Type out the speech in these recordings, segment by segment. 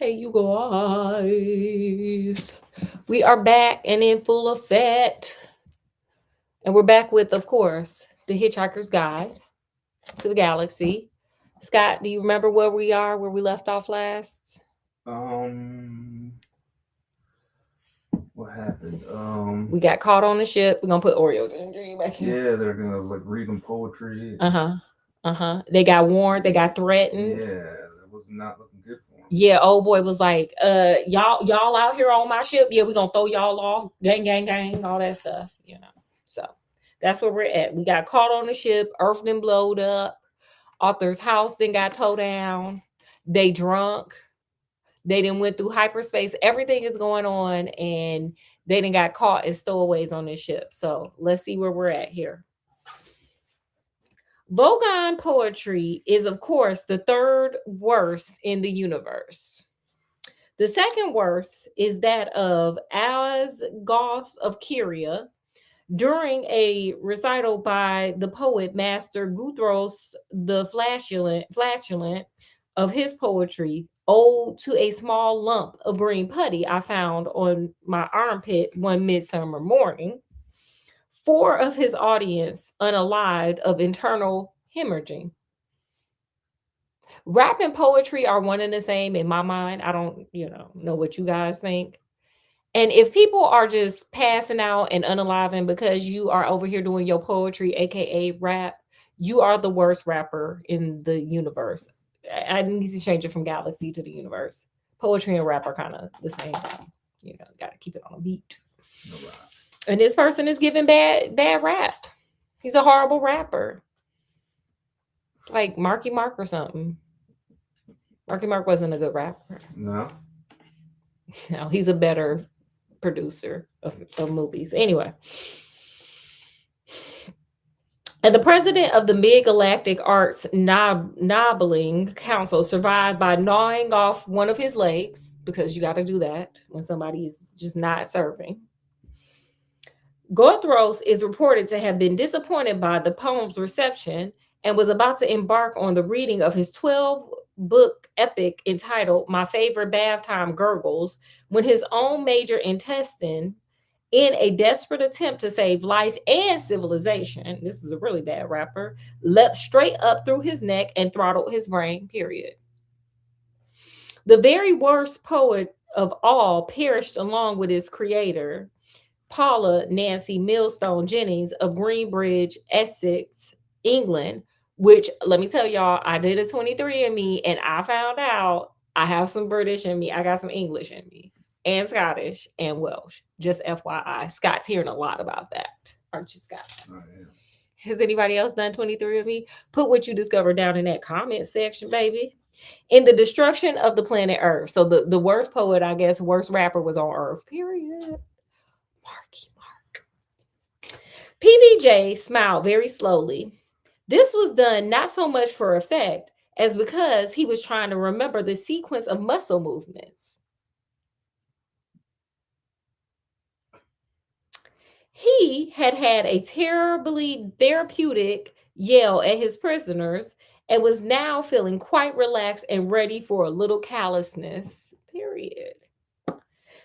Hey, you guys. We are back and in full effect. And we're back with, of course, the Hitchhiker's Guide to the Galaxy. Scott, do you remember where we are, where we left off last? Um, what happened? We got caught on the ship. We're going to put Oreo ginger back here. Yeah, they're gonna like read them poetry. Uh huh. Uh huh. They got warned, they got threatened. Yeah, that was not looking good for them. Yeah, old boy was like, y'all out here on my ship. Yeah, we gonna throw y'all off. Gang, gang, gang, all that stuff. So that's where we're at. We got caught on the ship, Earth then blowed up, Arthur's house then got towed down. They drunk. They then went through hyperspace. Everything is going on, and they then got caught as stowaways on this ship. So let's see where we're at here. Vogon poetry is, of course, the third worst in the universe. The second worst is that of Asgoths of Kyria during a recital by the poet master Guthros the flatulent of his poetry, Ode to a Small Lump of Green Putty, I found on my armpit one midsummer morning. Four of his audience unalived of internal hemorrhaging. Rap and poetry are one and the same in my mind. I don't, know what you guys think. And if people are just passing out and unaliving because you are over here doing your poetry, aka rap, you are the worst rapper in the universe. I need to change it from galaxy to the universe. Poetry and rap are kind of the same thing. Got to keep it on a beat. No lie. And this person is giving bad rap. He's a horrible rapper, like Marky Mark or something. Marky Mark wasn't a good rapper. No. No, he's a better producer of movies. Anyway. And the president of the Mid Galactic Arts Nobbling Council survived by gnawing off one of his legs, because you got to do that when somebody is just not serving. Gothros is reported to have been disappointed by the poem's reception and was about to embark on the reading of his 12-book epic entitled My Favorite Bath Time Gurgles when his own major intestine, in a desperate attempt to save life and civilization, this is a really bad rapper, leapt straight up through his neck and throttled his brain, period. The very worst poet of all perished along with his creator, Paula Nancy Millstone Jennings of Greenbridge, Essex, England, which, let me tell y'all, I did a 23andMe and I found out I have some British in me. I got some English in me, and Scottish and Welsh. Just FYI. Scott's hearing a lot about that. Aren't you, Scott? Oh, yeah. Has anybody else done 23andMe? Put what you discovered down in that comment section, baby. In the destruction of the planet Earth. So the worst poet, I guess, worst rapper was on Earth, period. Marky Mark. PVJ smiled very slowly. This was done not so much for effect as because he was trying to remember the sequence of muscle movements. He had had a terribly therapeutic yell at his prisoners and was now feeling quite relaxed and ready for a little callousness. Period.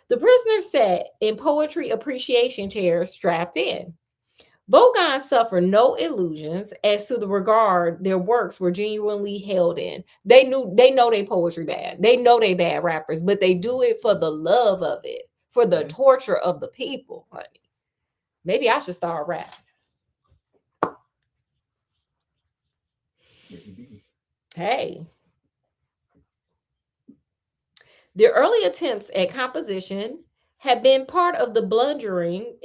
The prisoners sat in poetry appreciation chairs strapped in. Vogon suffered no illusions as to the regard their works were genuinely held in. They know they poetry bad. They know they bad rappers, but they do it for the love of it, for the torture of the people, honey. Maybe I should start rapping. Hey. Their early attempts at composition had been part of the blundering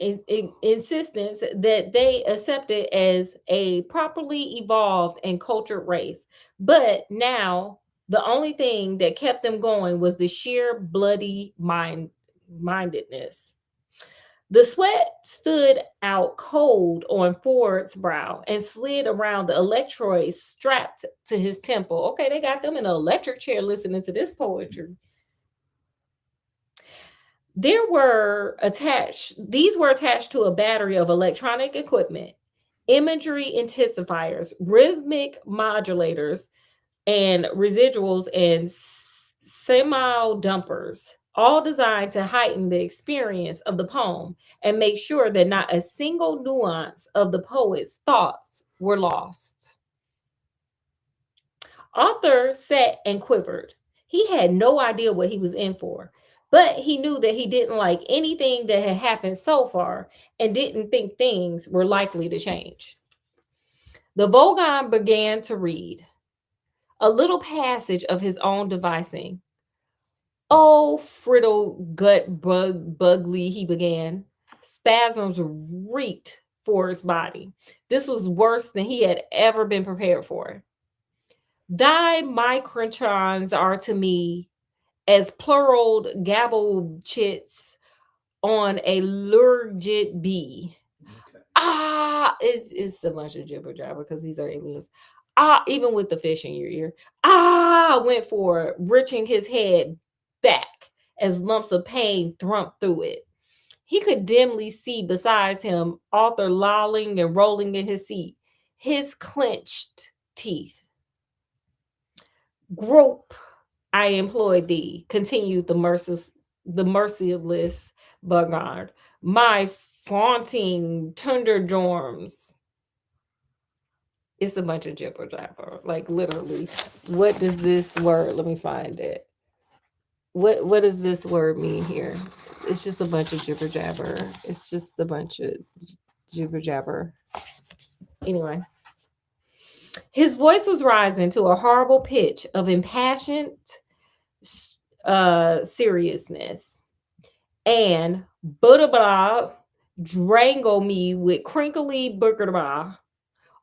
insistence that they accepted as a properly evolved and cultured race. But now, the only thing that kept them going was the sheer bloody mindedness. The sweat stood out cold on Ford's brow and slid around the electrodes strapped to his temple. Okay, they got them in an electric chair listening to this poetry. These were attached to a battery of electronic equipment, imagery intensifiers, rhythmic modulators, and residuals and semile dumpers, all designed to heighten the experience of the poem and make sure that not a single nuance of the poet's thoughts were lost. Arthur sat and quivered. He had no idea what he was in for, but he knew that he didn't like anything that had happened so far and didn't think things were likely to change. The Vogon began to read a little passage of his own devising. Oh, friddle gut bugly, he began. Spasms reeked for his body. This was worse than he had ever been prepared for. Thy microtrons are to me as pluraled gabble chits on a lurgid bee. Okay. It's a bunch of jibber jabber because these are aliens. Even with the fish in your ear. Went for it, wrenching his head back as lumps of pain thrumped through it. He could dimly see beside him Arthur lolling and rolling in his seat, his clenched teeth. Grope, I employ thee, continued the merciless Bernard. My flaunting Tunderdorms. It's a bunch of jibber jabber, like literally. What does this word? Let me find it. What does this word mean here? It's just a bunch of jibber jabber. It's just a bunch of jibber jabber. Anyway, his voice was rising to a horrible pitch of impassioned seriousness, and blah drangle me with crinkly burger,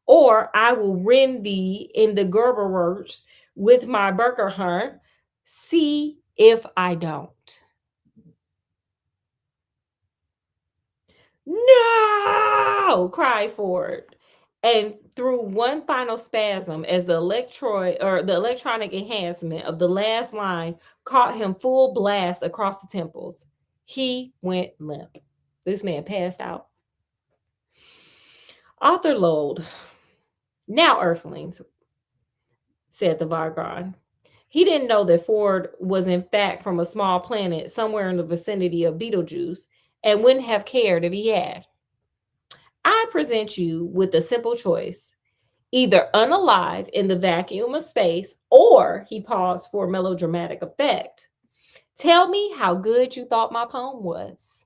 or I will rend thee in the Gerberwurst with my burger. See if I don't. No! cried Ford, and through one final spasm as the electronic enhancement of the last line caught him full blast across the temples, he went limp. This man passed out. Arthur lolled. Now, Earthlings, said the Vargon. He didn't know that Ford was in fact from a small planet somewhere in the vicinity of Beetlejuice and wouldn't have cared if he had. I present you with a simple choice. Either unalive in the vacuum of space, or, he paused for melodramatic effect, tell me how good you thought my poem was.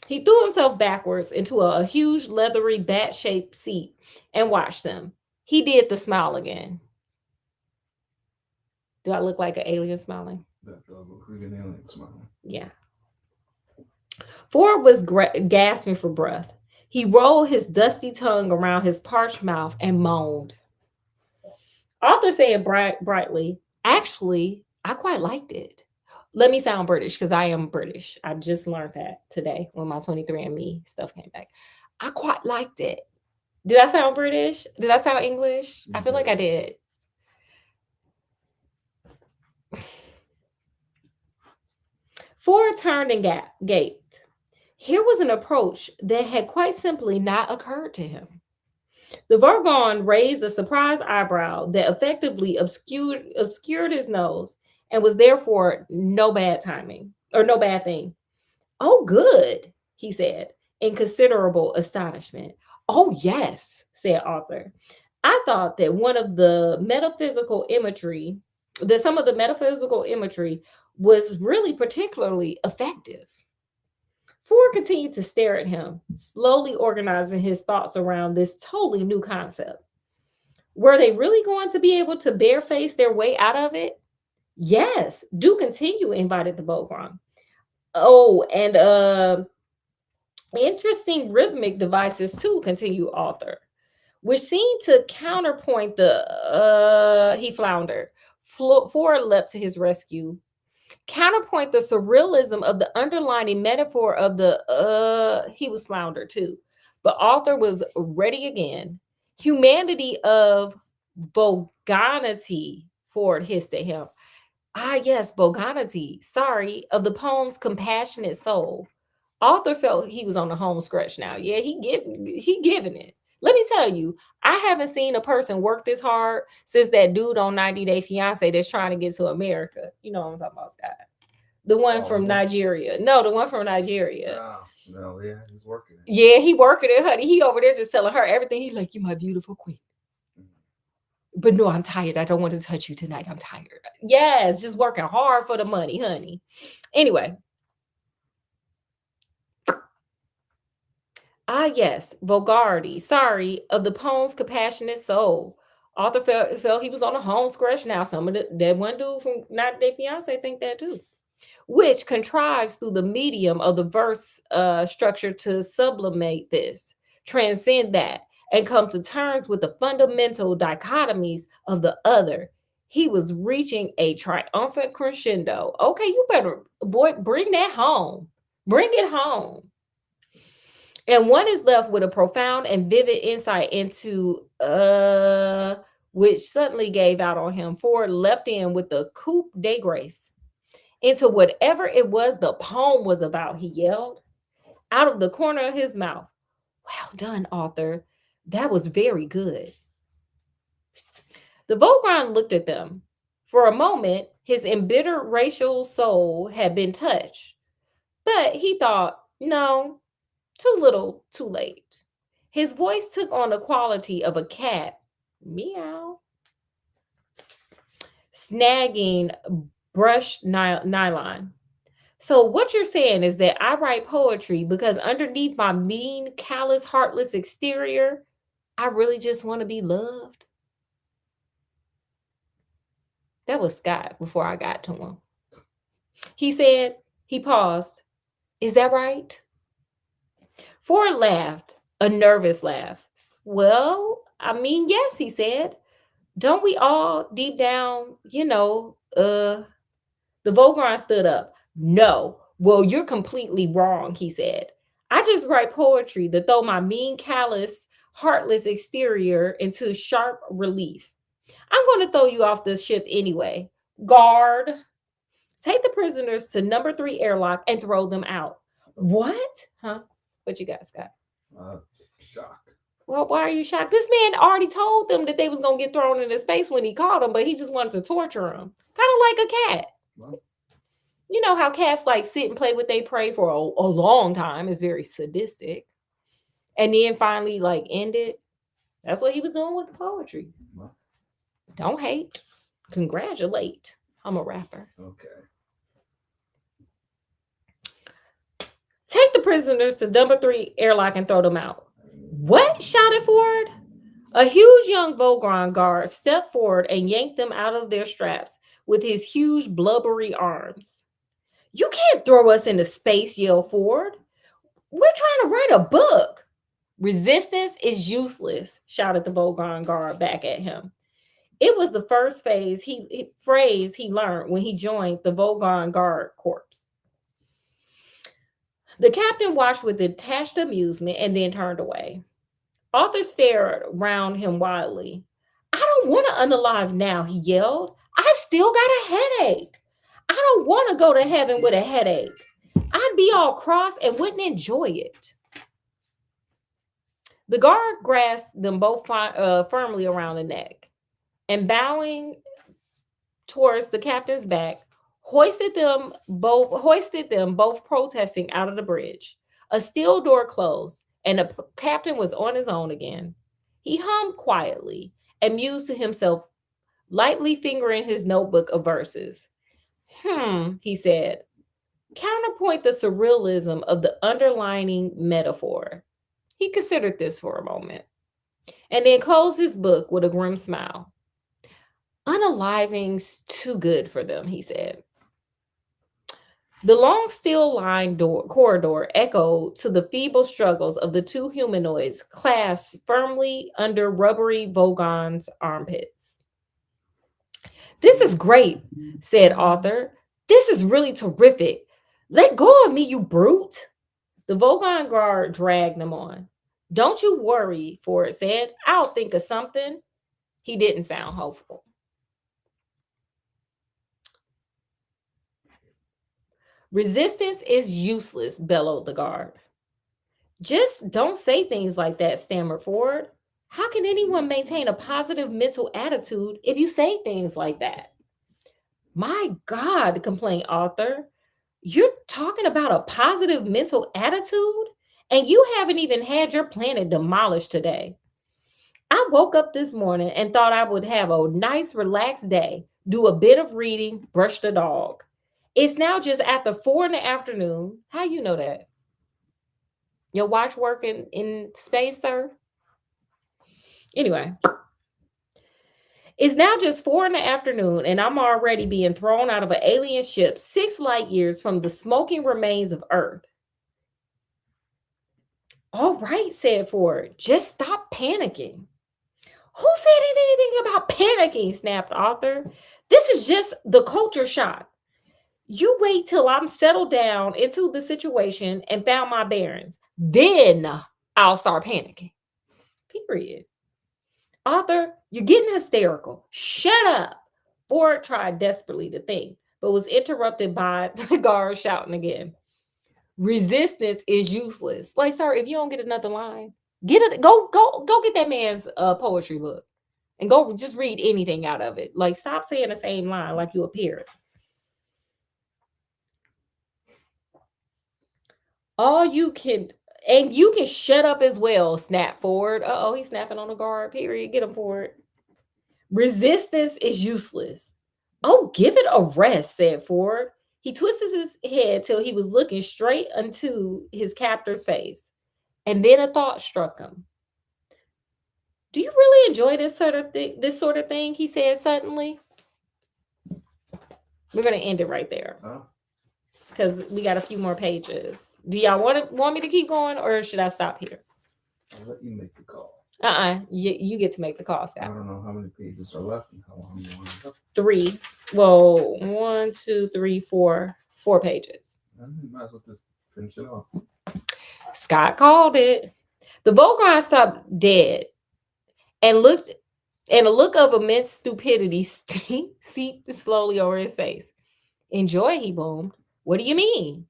He threw himself backwards into a huge leathery bat-shaped seat and watched them. He did the smile again. Do I look like an alien smiling? That does look like an alien smiling. Yeah. Ford was gasping for breath. He rolled his dusty tongue around his parched mouth and moaned. Arthur said brightly, actually, I quite liked it. Let me sound British because I am British. I just learned that today when my 23andMe stuff came back. I quite liked it. Did I sound British? Did I sound English? I feel like I did. Ford turned and gaped. Here was an approach that had quite simply not occurred to him. The Vargon raised a surprised eyebrow that effectively obscured his nose and was therefore no bad timing or no bad thing. Oh, good, he said in considerable astonishment. Oh, yes, said Arthur. I thought that some of the metaphysical imagery was really particularly effective. Ford continued to stare at him, slowly organizing his thoughts around this totally new concept. Were they really going to be able to bareface their way out of it? Yes, do continue, invited the Bogron. Oh, and interesting rhythmic devices too, continued Arthur, which seemed to counterpoint he floundered. Ford leapt to his rescue. Counterpoint the surrealism of the underlining metaphor of he was floundered too. But Arthur was ready again. Humanity of Boganity, Ford hissed at him. Ah, yes, Boganity. Sorry, of the poem's compassionate soul. Arthur felt he was on the home stretch now. Yeah, he giving it. Let me tell you, I haven't seen a person work this hard since that dude on 90 Day Fiance that's trying to get to America. You know what I'm talking about, Scott. The one from Nigeria. No, the one from Nigeria. No, yeah, he's working it. Yeah, he working it, honey. He over there just telling her everything. He's like, "You my beautiful queen." But no, I'm tired. I don't want to touch you tonight. I'm tired. Yes, just working hard for the money, honey. Anyway. Ah, yes, vulgarity. Sorry, of the poem's compassionate soul. Author felt he was on a home stretch now. Some of that one dude from Not Day Fiance think that too. Which contrives through the medium of the verse structure to sublimate this, transcend that, and come to terms with the fundamental dichotomies of the other. He was reaching a triumphant crescendo. Okay, you better, boy, bring that home. Bring it home. And one is left with a profound and vivid insight into which suddenly gave out on him. Ford leapt in with the coup de grace into whatever it was the poem was about, he yelled out of the corner of his mouth. Well done, author. That was very good. The Vogron looked at them. For a moment, his embittered racial soul had been touched. But he thought, no, too little, too late. His voice took on the quality of a cat, meow, snagging brushed nylon. So what you're saying is that I write poetry because underneath my mean, callous, heartless exterior, I really just want to be loved. That was Scott before I got to him. He said, he paused. Is that right? Ford laughed, a nervous laugh. Well, I mean, yes, he said. Don't we all deep down, the Vogron stood up. No. Well, you're completely wrong, he said. I just write poetry to throw my mean, callous, heartless exterior into sharp relief. I'm going to throw you off the ship anyway. Guard, take the prisoners to number 3 airlock and throw them out. What? Huh? What you got, Scott? Shocked. Well, why are you shocked? This man already told them that they was going to get thrown in his face when he caught them, but he just wanted to torture them. Kind of like a cat. Well, you know how cats like sit and play with their prey for a long time. It's very sadistic. And then finally like end it. That's what he was doing with the poetry. Well, don't hate. Congratulate. I'm a rapper. Okay. Take the prisoners to number 3 airlock and throw them out. What? Shouted Ford. A huge young Vogron guard stepped forward and yanked them out of their straps with his huge blubbery arms. You can't throw us into space, yelled Ford. We're trying to write a book. Resistance is useless, shouted the Vogron guard back at him. It was the first phrase he learned when he joined the Vogron guard corps. The captain watched with detached amusement and then turned away. Arthur stared round him wildly. I don't want to unalive now, he yelled. I've still got a headache. I don't want to go to heaven with a headache. I'd be all cross and wouldn't enjoy it. The guard grasped them both firmly around the neck and bowing towards the captain's back, hoisted them both protesting out of the bridge. A steel door closed, and the captain was on his own again. He hummed quietly and mused to himself, lightly fingering his notebook of verses. He said, counterpoint the surrealism of the underlining metaphor. He considered this for a moment, and then closed his book with a grim smile. Unaliving's too good for them, he said. The long steel lined corridor echoed to the feeble struggles of the 2 humanoids clasped firmly under rubbery Vogron's armpits. This is great, said Arthur. This is really terrific. Let go of me, you brute. The Vogron guard dragged them on. Don't you worry, Ford said. I'll think of something. He didn't sound hopeful. Resistance is useless, bellowed the guard. Just don't say things like that, stammered Ford. How can anyone maintain a positive mental attitude if you say things like that? My God, complained Arthur. You're talking about a positive mental attitude? And you haven't even had your planet demolished today. I woke up this morning and thought I would have a nice, relaxed day, do a bit of reading, brush the dog. It's now just after 4 in the afternoon. How you know that? Your watch working in space, sir? Anyway, it's now just 4 in the afternoon, and I'm already being thrown out of an alien ship 6 light years from the smoking remains of Earth. All right, said Ford. Just stop panicking. Who said anything about panicking? Snapped Arthur. This is just the culture shock. You wait till I'm settled down into the situation and found my bearings. Then I'll start panicking. Period. Arthur, you're getting hysterical. Shut up. Ford tried desperately to think, but was interrupted by the guard shouting again. Resistance is useless. Like, sir, if you don't get another line, get it. Go get that man's poetry book and go just read anything out of it. Like, stop saying the same line like you a parrot. All you can, and you can shut up as well, snap Ford. Uh-oh, he's snapping on the guard. Period. Get him, Ford. Resistance is useless. Oh, give it a rest, said Ford. He twisted his head till he was looking straight into his captor's face. And then a thought struck him. Do you really enjoy this sort of thing? This sort of thing, he said suddenly. We're gonna end it right there because we got a few more pages. Do y'all want me to keep going, or should I stop here? I'll let you make the call. You get to make the call, Scott. I don't know how many pages are left and how long you want to go. 3. Well, 1, 2, 3, 4. 4 pages. You might as well just finish it off. Scott called it. The Volgron stopped dead and looked, and a look of immense stupidity seeped slowly over his face. Enjoy, he boomed. What do you mean?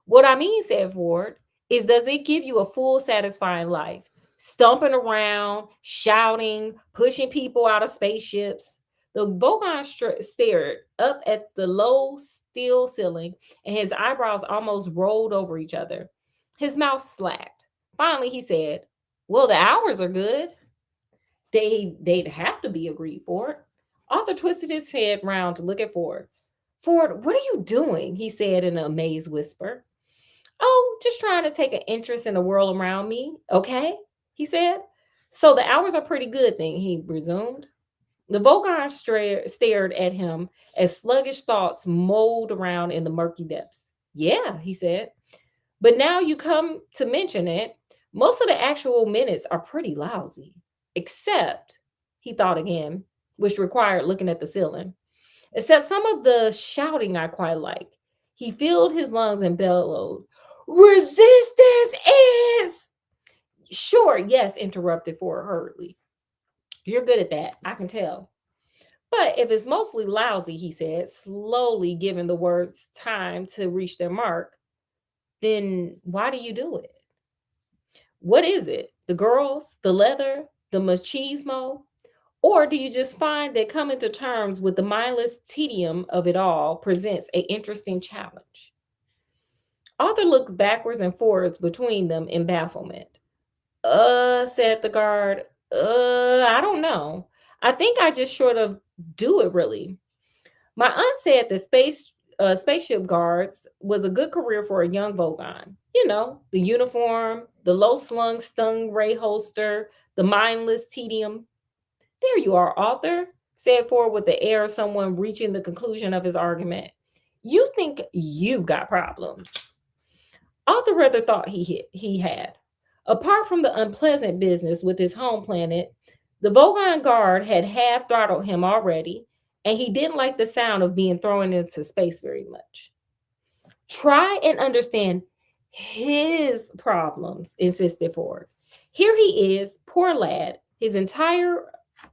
What I mean, said Ford, is does it give you a full, satisfying life? Stomping around, shouting, pushing people out of spaceships. The Vogon stared up at the low steel ceiling, and his eyebrows almost rolled over each other. His mouth slacked. Finally, he said, well, the hours are good. They'd have to be, agreed Ford. Arthur twisted his head round to look at Ford. Ford, what are you doing? He said in an amazed whisper. Oh, just trying to take an interest in the world around me, okay? He said. So the hours are pretty good, then, he resumed. The Vogon stared at him as sluggish thoughts mulled around in the murky depths. Yeah, he said. But now you come to mention it, most of the actual minutes are pretty lousy. Except, he thought again, which required looking at the ceiling. Except some of the shouting I quite like. He filled his lungs and bellowed, resistance is... Sure, yes, interrupted Ford hurriedly. You're good at that, I can tell. But if it's mostly lousy, he said, slowly giving the words time to reach their mark, then why do you do it? What is it? The girls, the leather, the machismo? Or do you just find that coming to terms with the mindless tedium of it all presents an interesting challenge? Arthur looked backwards and forwards between them in bafflement. Said the guard. I don't know. I think I just sort of do it, really. My aunt said the spaceship guards was a good career for a young Vogon. You know, the uniform, the low-slung stingray holster, the mindless tedium. There you are, Arthur, said Ford with the air of someone reaching the conclusion of his argument. You think you've got problems. Arthur rather thought he had. Apart from the unpleasant business with his home planet, the Vogon guard had half throttled him already, and he didn't like the sound of being thrown into space very much. Try and understand his problems, insisted Ford. Here he is, poor lad, his entire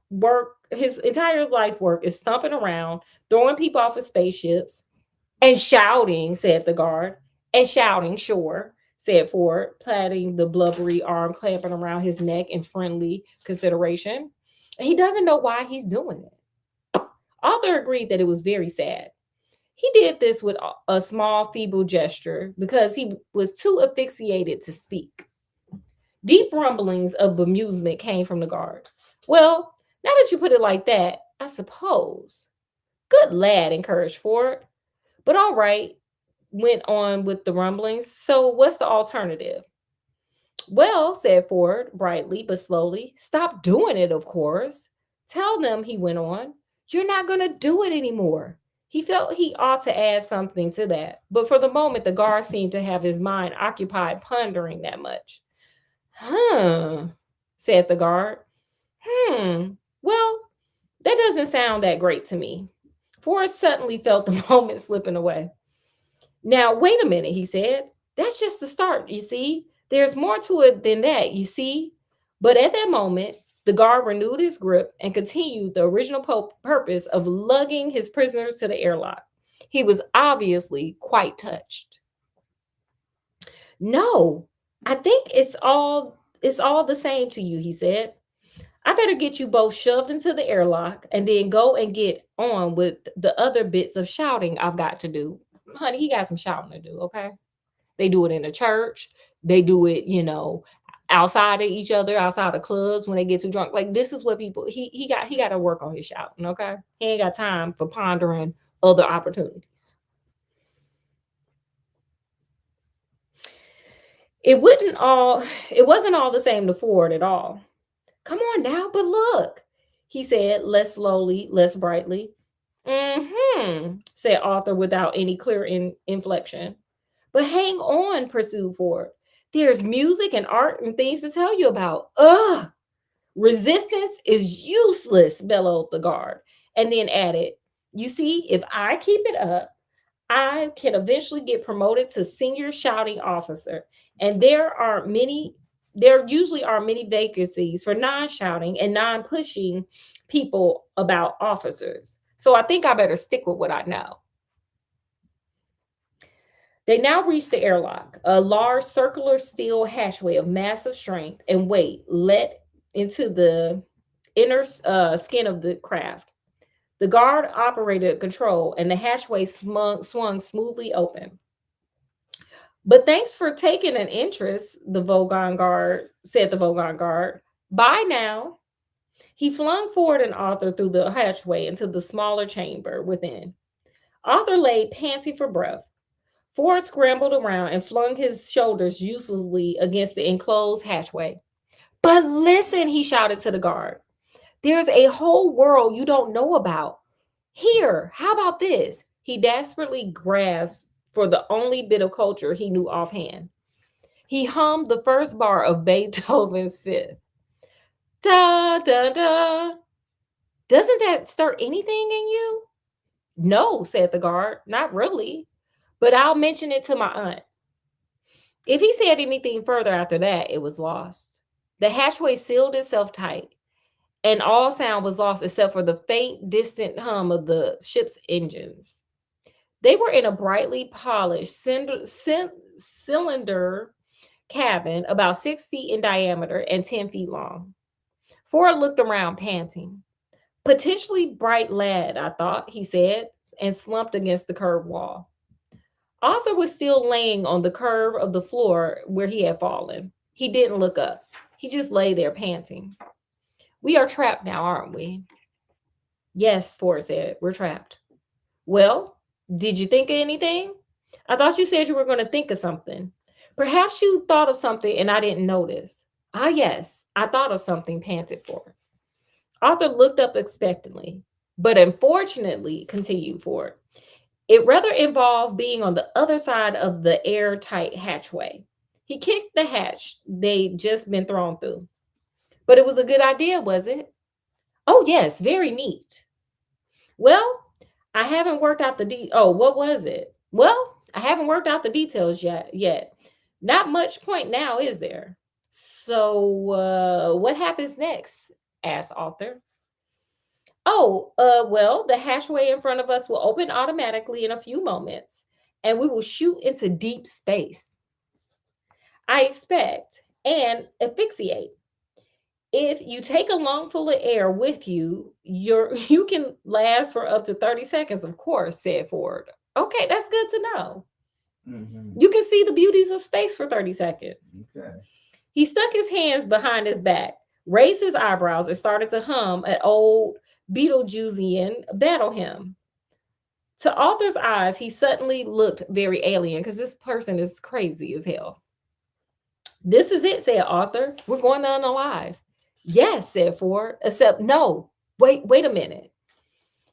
life work is stomping around, throwing people off of spaceships, and shouting, said the guard. And shouting, sure. said Ford, patting the blubbery arm clamping around his neck in friendly consideration. And he doesn't know why he's doing it. Arthur agreed that it was very sad. He did this with a small, feeble gesture because he was too asphyxiated to speak. Deep rumblings of bemusement came from the guard. Well, now that you put it like that, I suppose. Good lad, encouraged Ford. But all right, went on with the rumblings. So what's the alternative? Well, said Ford, brightly but slowly, stop doing it, of course. Tell them, he went on, you're not going to do it anymore. He felt he ought to add something to that, but for the moment, the guard seemed to have his mind occupied pondering that much. Said the guard. Well, that doesn't sound that great to me. Forrest suddenly felt the moment slipping away. Now, wait a minute, he said. That's just the start, you see. There's more to it than that, you see. But at that moment, the guard renewed his grip and continued the original purpose of lugging his prisoners to the airlock. He was obviously quite touched. No, I think it's all the same to you, he said. I better get you both shoved into the airlock and then go and get on with the other bits of shouting I've got to do. Honey, he got some shouting to do, okay? They do it in the church. They do it, outside of each other, outside of clubs when they get too drunk. Like this is what people he got to work on his shouting, okay? He ain't got time for pondering other opportunities. It wouldn't all it wasn't all the same to Ford at all. Come on now, but look, he said, less slowly, less brightly. Said Arthur without any clear inflection. But hang on, pursued Ford. There's music and art and things to tell you about. Ugh! Resistance is useless, bellowed the guard, and then added, you see, if I keep it up, I can eventually get promoted to senior shouting officer. And there usually are many vacancies for non-shouting and non-pushing people about officers. So I think I better stick with what I know. They now reached the airlock, a large circular steel hatchway of massive strength and weight let into the inner skin of the craft. The guard operated control, and the hatchway swung smoothly open. But thanks for taking an interest, the Vogon guard said. The Vogon guard. Bye now. He flung Ford and Arthur through the hatchway into the smaller chamber within. Arthur lay panting for breath. Ford scrambled around and flung his shoulders uselessly against the enclosed hatchway. But listen, he shouted to the guard. There's a whole world you don't know about. Here, how about this? He desperately grasped for the only bit of culture he knew offhand. He hummed the first bar of Beethoven's Fifth. Da, da, da. Doesn't that stir anything in you? No, said the guard, not really. But I'll mention it to my aunt. If he said anything further after that, it was lost. The hatchway sealed itself tight, and all sound was lost except for the faint, distant hum of the ship's engines. They were in a brightly polished cylinder cabin about 6 feet in diameter and 10 feet long. Ford looked around, panting. Potentially bright lad, I thought, he said, and slumped against the curved wall. Arthur was still laying on the curve of the floor where he had fallen. He didn't look up. He just lay there panting. We are trapped now, aren't we? Yes, Ford said. We're trapped. Well, did you think of anything? I thought you said you were going to think of something. Perhaps you thought of something and I didn't notice. Ah, yes, I thought of something, panted Ford. Arthur looked up expectantly. But unfortunately, continued Ford, it rather involved being on the other side of the airtight hatchway. He kicked the hatch they'd just been thrown through. But it was a good idea, was it? Oh, yes, very neat. Well, I haven't worked out what was it? Well, I haven't worked out the details yet. Not much point now, is there? So, what happens next? Asked Arthur. Oh, well, the hatchway in front of us will open automatically in a few moments, and we will shoot into deep space. I expect, and asphyxiate. If you take a lungful of air with you, you can last for up to 30 seconds, of course, said Ford. Okay, that's good to know. You can see the beauties of space for 30 seconds. Okay. He stuck his hands behind his back, raised his eyebrows, and started to hum an old Beetlejuicean battle hymn. To Arthur's eyes, he suddenly looked very alien because this person is crazy as hell. This is it, said Arthur. We're going to unalive. Yes, said Ford, except no. Wait a minute.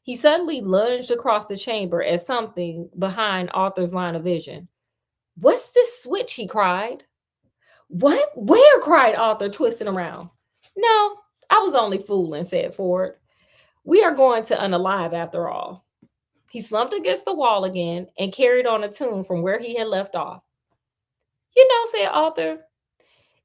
He suddenly lunged across the chamber at something behind Arthur's line of vision. What's this switch? He cried. What? Where? Cried Arthur, twisting around. No, I was only fooling, said Ford. We are going to unalive after all. He slumped against the wall again and carried on a tune from where he had left off. You know, said Arthur,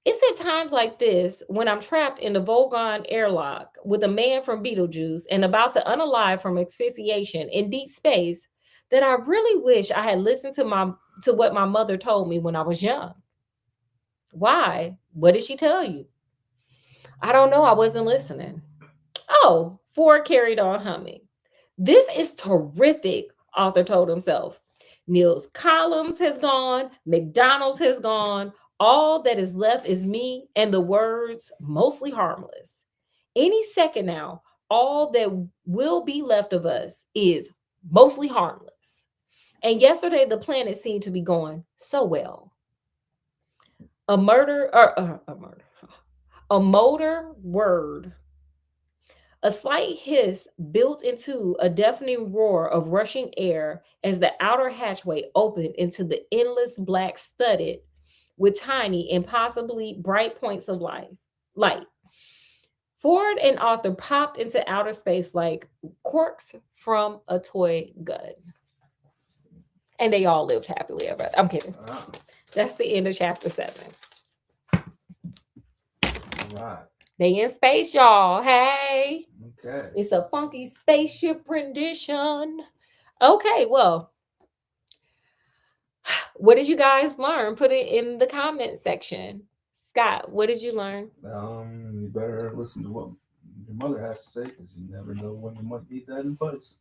it's at times like this, when I'm trapped in the Volgon airlock with a man from Beetlejuice and about to unalive from asphyxiation in deep space, that I really wish I had listened to what my mother told me when I was young. Why? What did she tell you? I don't know. I wasn't listening. Oh, Ford carried on humming. This is terrific, Arthur told himself. Neil's Columns has gone, McDonald's has gone. All that is left is me and the words mostly harmless. Any second now, all that will be left of us is mostly harmless. And yesterday, the planet seemed to be going so well. A motor word. A slight hiss built into a deafening roar of rushing air as the outer hatchway opened into the endless black studded with tiny, impossibly bright points of light. Ford and Arthur popped into outer space like corks from a toy gun. And they all lived happily ever after. I'm kidding. That's the end of chapter 7. All right. They in space, y'all. Hey. Okay. It's a funky spaceship rendition. Okay, well, what did you guys learn? Put it in the comment section. Scott, what did you learn? You better listen to what your mother has to say because you never know when you might need that advice.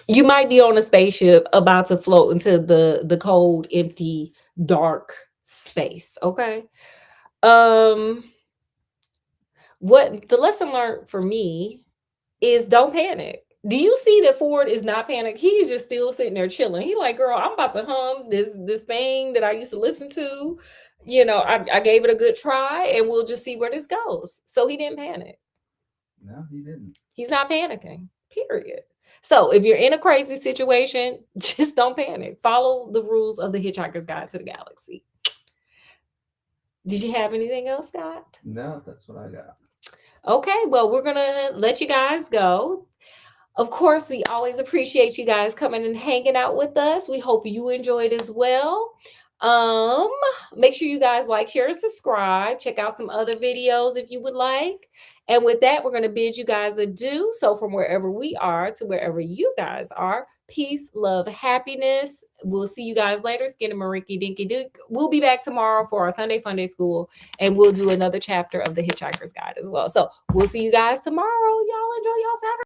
You might be on a spaceship about to float into the cold, empty, dark space. Okay. What the lesson learned for me is don't panic. Do you see that Ford is not panicked? He's just still sitting there chilling. He like, girl, I'm about to hum this thing that I used to listen to. You know, I gave it a good try and we'll just see where this goes. So he didn't panic. No, he didn't. He's not panicking, period. So if you're in a crazy situation, just don't panic. Follow the rules of the Hitchhiker's Guide to the Galaxy. Did you have anything else, Scott? No, that's what I got. Okay, well, we're going to let you guys go. Of course, we always appreciate you guys coming and hanging out with us. We hope you enjoyed as well. Make sure you guys like, share, and subscribe. Check out some other videos if you would like. And with that, we're going to bid you guys adieu. So from wherever we are to wherever you guys are, peace, love, happiness. We'll see you guys later. Skinnamariki Dinky Dink. We'll be back tomorrow for our Sunday Fun Day School, and we'll do another chapter of the Hitchhiker's Guide as well. So we'll see you guys tomorrow. Y'all enjoy y'all Saturday.